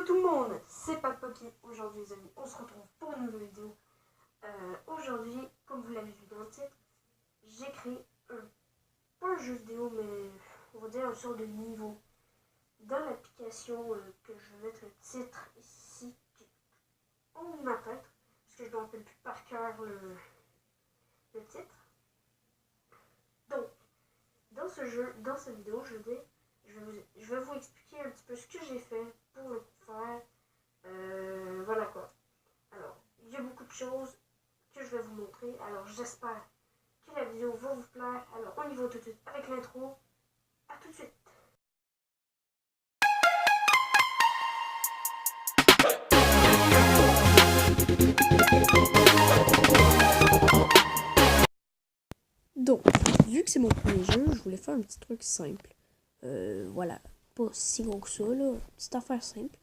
Yo tout le monde, c'est Pocky. Aujourd'hui les amis, on se retrouve pour une nouvelle vidéo. Aujourd'hui, comme vous l'avez vu dans le titre, j'ai créé pas un jeu vidéo, mais on va dire une sorte de niveau. Dans l'application que je vais mettre le titre ici, en ma tête, parce que je ne me rappelle plus par cœur le titre. Donc, dans ce jeu, dans cette vidéo, je vais vous expliquer un petit peu ce que j'ai fait pour le faire. Voilà quoi. Alors, il y a beaucoup de choses que je vais vous montrer. Alors, j'espère que la vidéo va vous plaire. Alors, on y va tout de suite avec l'intro. A tout de suite. Donc, vu que c'est mon premier jeu, je voulais faire un petit truc simple. Voilà, pas si gros que ça, là. Petite affaire simple.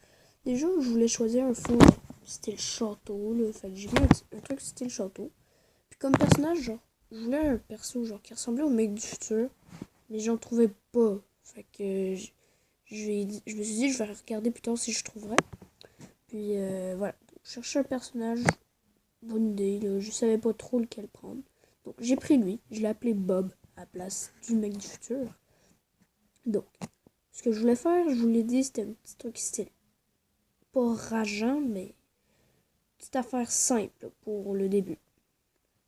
Déjà, je voulais choisir un fond style château, là. Fait que j'ai mis un truc style château. Puis comme personnage, genre, je voulais un perso, genre, qui ressemblait au mec du futur. Mais j'en trouvais pas. Fait que je me suis dit, je vais regarder plus tard si je trouverais. Puis voilà, je cherchais un personnage. Bonne idée, là. Je savais pas trop lequel prendre. Donc j'ai pris lui, je l'ai appelé Bob à la place du mec du futur. Donc, ce que je voulais faire, je vous l'ai dit, c'était un petit truc style pas rageant, mais petite affaire simple pour le début.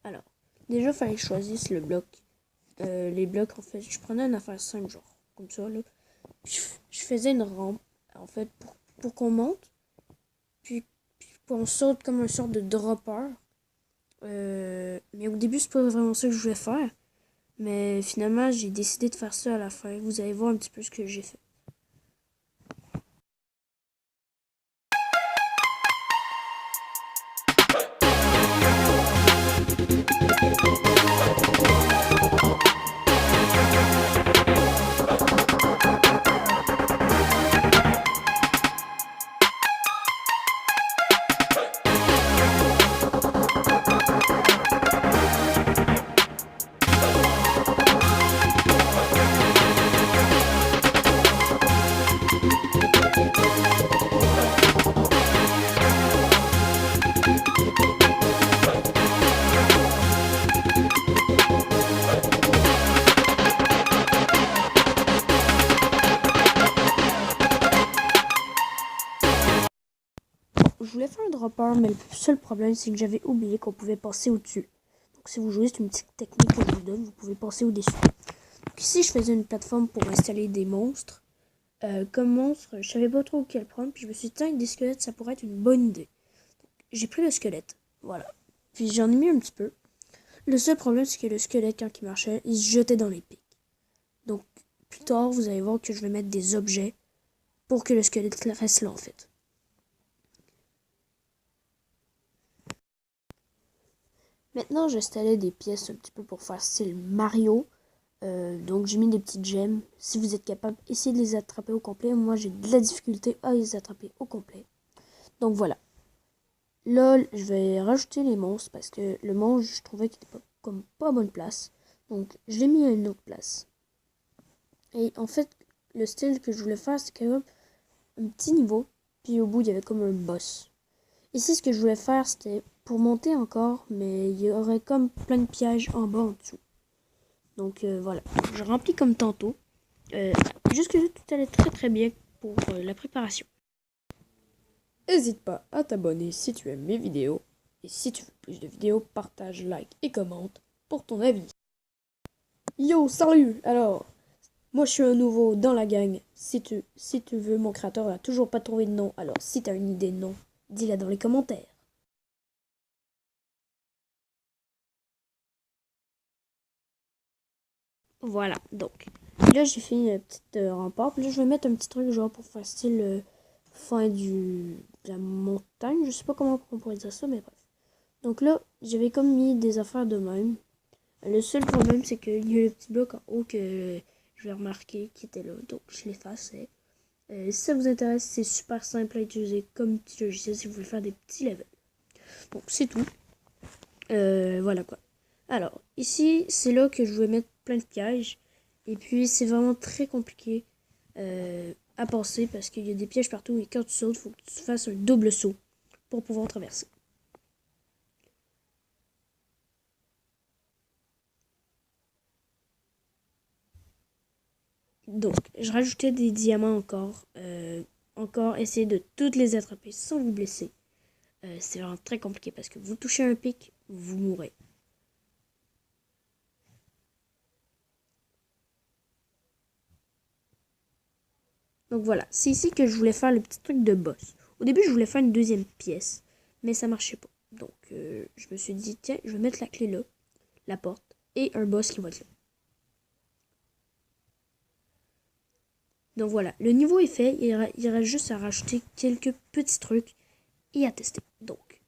Alors, déjà, il fallait que je choisisse le bloc. Les blocs, en fait, je prenais une affaire simple, genre, comme ça, là. Je faisais une rampe, en fait, pour qu'on monte, puis qu'on saute comme une sorte de dropper. Mais au début, c'est pas vraiment ça que je voulais faire. Mais finalement, j'ai décidé de faire ça à la fin. Vous allez voir un petit peu ce que j'ai fait. Je voulais faire un dropper, mais le seul problème, c'est que j'avais oublié qu'on pouvait passer au-dessus. Donc si vous jouez, c'est une petite technique que je vous donne, vous pouvez passer au-dessus. Donc ici, je faisais une plateforme pour installer des monstres. Comme monstre, je savais pas trop quel prendre, puis je me suis dit, tiens, des squelettes, ça pourrait être une bonne idée. J'ai pris le squelette, voilà. Puis j'en ai mis un petit peu. Le seul problème, c'est que le squelette, quand il marchait, il se jetait dans les pics. Donc plus tard, vous allez voir que je vais mettre des objets pour que le squelette reste là, en fait. Maintenant, j'installais des pièces un petit peu pour faire style Mario. Donc, j'ai mis des petites gemmes. Si vous êtes capable, essayez de les attraper au complet. Moi, j'ai de la difficulté à les attraper au complet. Donc, voilà. Là, je vais rajouter les monstres parce que le monstre, je trouvais qu'il était pas à bonne place. Donc, je l'ai mis à une autre place. Et en fait, le style que je voulais faire, c'est quand même un petit niveau. Puis au bout, il y avait comme un boss. Ici, ce que je voulais faire, c'était pour monter encore, mais il y aurait comme plein de pièges en bas, en dessous. Donc voilà, je remplis comme tantôt. Jusque-là, tout allait très très bien pour la préparation. N'hésite pas à t'abonner si tu aimes mes vidéos. Et si tu veux plus de vidéos, partage, like et commente pour ton avis. Yo, salut! Alors, moi je suis un nouveau dans la gang. Si tu veux, mon créateur n'a toujours pas trouvé de nom. Alors, si tu as une idée de nom, dis-la dans les commentaires. Voilà, donc là j'ai fait une petite rempart. Puis là je vais mettre un petit truc genre pour faire style fin de la montagne. Je sais pas comment on pourrait dire ça, mais bref. Donc là, j'avais comme mis des affaires de même. Le seul problème, c'est qu'il y a le petit bloc en haut que je vais remarquer qui était là. Donc je l'effaçais. Si ça vous intéresse, c'est super simple à utiliser comme petit logiciel si vous voulez faire des petits levels. Donc c'est tout. Voilà quoi. Alors, ici, c'est là que je vais mettre plein de pièges. Et puis, c'est vraiment très compliqué à passer parce qu'il y a des pièges partout et quand tu sautes, il faut que tu fasses un double saut pour pouvoir traverser. Donc, je rajoutais des diamants encore. Encore, essayez de toutes les attraper sans vous blesser. C'est vraiment très compliqué parce que vous touchez un pic, vous mourrez. Donc voilà, c'est ici que je voulais faire le petit truc de boss. Au début, je voulais faire une deuxième pièce, mais ça marchait pas. Donc, je me suis dit, tiens, je vais mettre la clé là, la porte, et un boss qui va être là. Donc voilà, le niveau est fait, il reste juste à rajouter quelques petits trucs et à tester. Donc,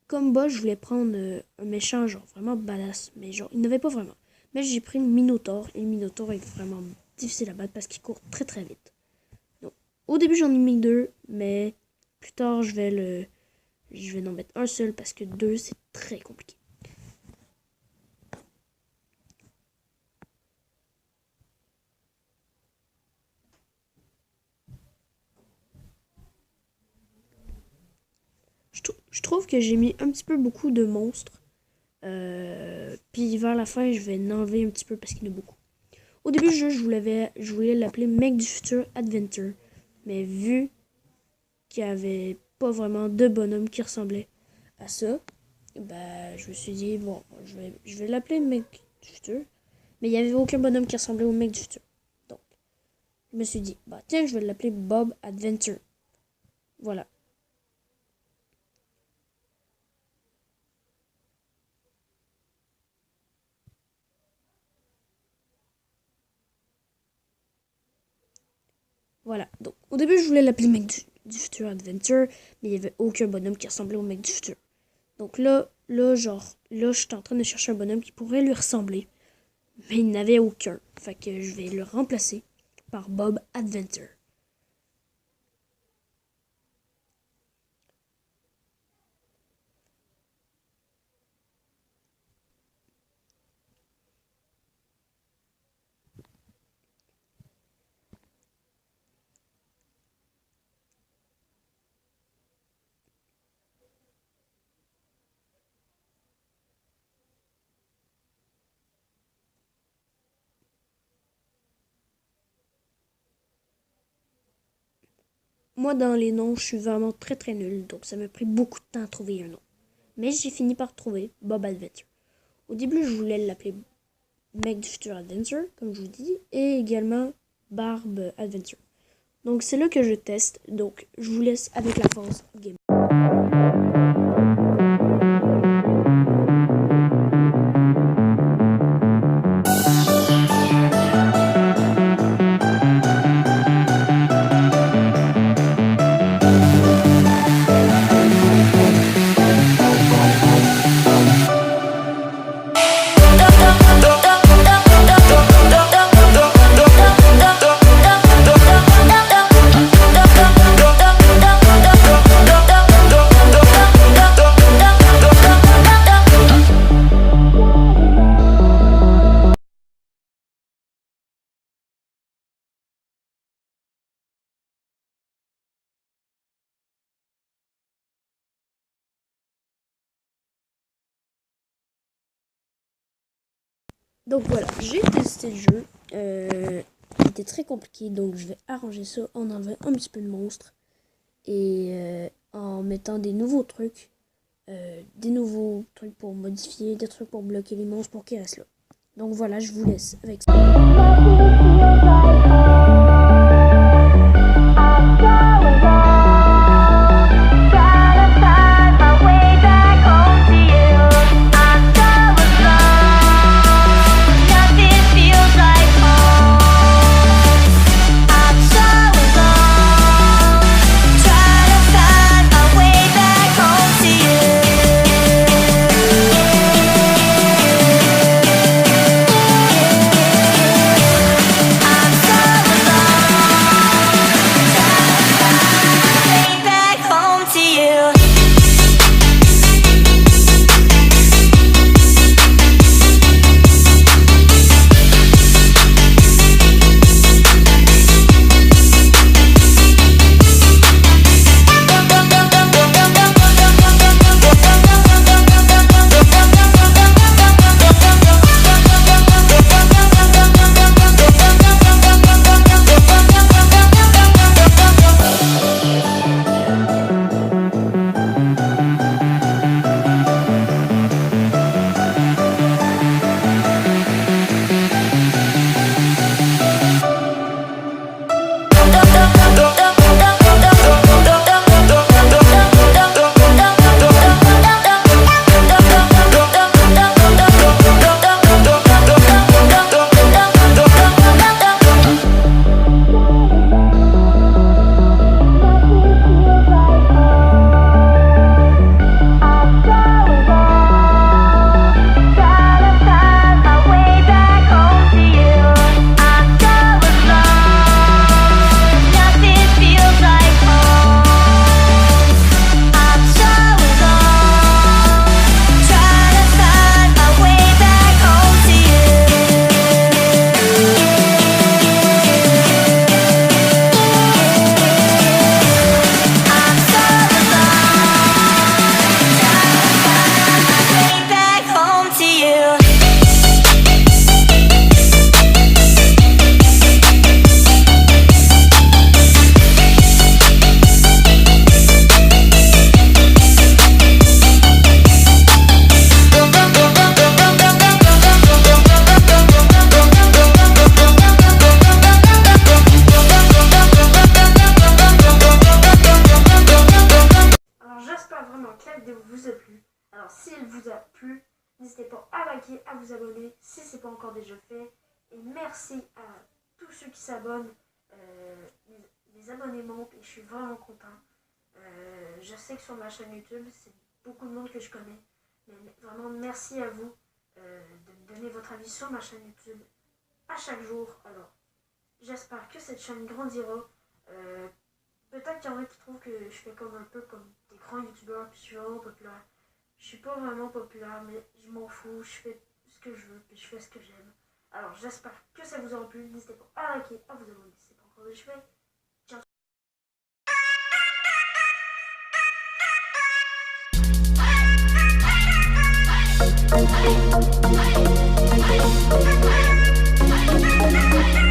comme boss, je voulais prendre un méchant genre vraiment badass, mais genre, il n'avait pas vraiment. Mais j'ai pris le Minotaur, et le Minotaur est vraiment difficile à battre parce qu'il court très très vite. Donc, au début, j'en ai mis 2, mais plus tard, je vais en mettre un seul parce que 2, c'est très compliqué. Je trouve que j'ai mis un petit peu beaucoup de monstres. Puis vers la fin, je vais en enlever un petit peu parce qu'il y en a beaucoup. Au début, je voulais l'appeler Mec du futur Adventure. Mais vu qu'il n'y avait pas vraiment de bonhomme qui ressemblait à ça, bah, je me suis dit, bon, je vais l'appeler Mec du futur. Mais il n'y avait aucun bonhomme qui ressemblait au Mec du futur. Donc, je me suis dit, bah tiens, je vais l'appeler Bob Adventure. Voilà. Voilà, donc au début je voulais l'appeler Mec du futur Adventure, mais il n'y avait aucun bonhomme qui ressemblait au Mec du futur. Donc là, je suis en train de chercher un bonhomme qui pourrait lui ressembler, mais il n'avait aucun. Fait que je vais le remplacer par Bob Adventure. Moi, dans les noms, je suis vraiment très très nulle, donc ça m'a pris beaucoup de temps à trouver un nom. Mais j'ai fini par trouver Bob Adventure. Au début, je voulais l'appeler Mec du futur Adventure, comme je vous dis, et également Barb Adventure. Donc c'est là que je teste, donc je vous laisse avec la phase game. Donc voilà, j'ai testé le jeu. Il était très compliqué, donc je vais arranger ça en enlevant un petit peu de monstres et en mettant des nouveaux trucs pour modifier, des trucs pour bloquer les monstres pour qu'ils restent là. Donc voilà, je vous laisse avec ça. liker, à vous abonner si ce n'est pas encore déjà fait. Et merci à tous ceux qui s'abonnent. Les abonnés montent et je suis vraiment content. Je sais que sur ma chaîne YouTube, c'est beaucoup de monde que je connais. Mais vraiment, merci à vous de me donner votre avis sur ma chaîne YouTube à chaque jour. Alors, j'espère que cette chaîne grandira. Peut-être qu'il y en a qui trouvent que je fais comme un peu comme des grands youtubeurs, puis je suis vraiment populaire. Je suis pas vraiment populaire, mais je m'en fous, je fais ce que je veux, puis je fais ce que j'aime. Alors j'espère que ça vous aura plu, n'hésitez pas à liker, à vous abonner si ce n'est pas encore déjà fait. Ciao.